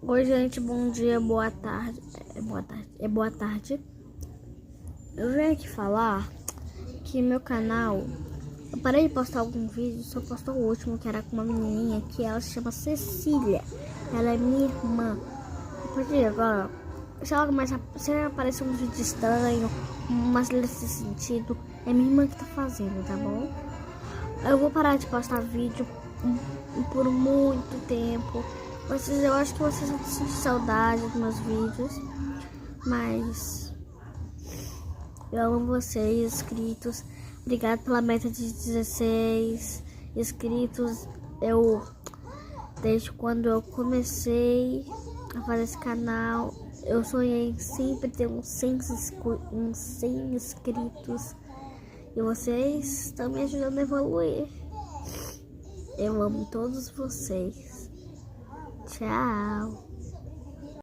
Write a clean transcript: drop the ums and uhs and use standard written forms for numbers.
Oi, gente, bom dia, boa tarde. Boa tarde. Eu venho aqui falar que meu canal, eu parei de postar algum vídeo, só postou o último, que era com uma menininha que ela se chama Cecília. Ela é minha irmã. A partir de agora, se aparecer um vídeo estranho, mas nesse sentido, é minha irmã que tá fazendo, tá bom? Eu vou parar de postar vídeo por muito tempo. Eu acho que vocês vão sentir saudade dos meus vídeos, mas eu amo vocês, inscritos. Obrigado pela meta de 16 inscritos. Desde quando eu comecei a fazer esse canal, eu sonhei em sempre ter uns 100 inscritos. E vocês estão me ajudando a evoluir. Eu amo todos vocês. Tchau.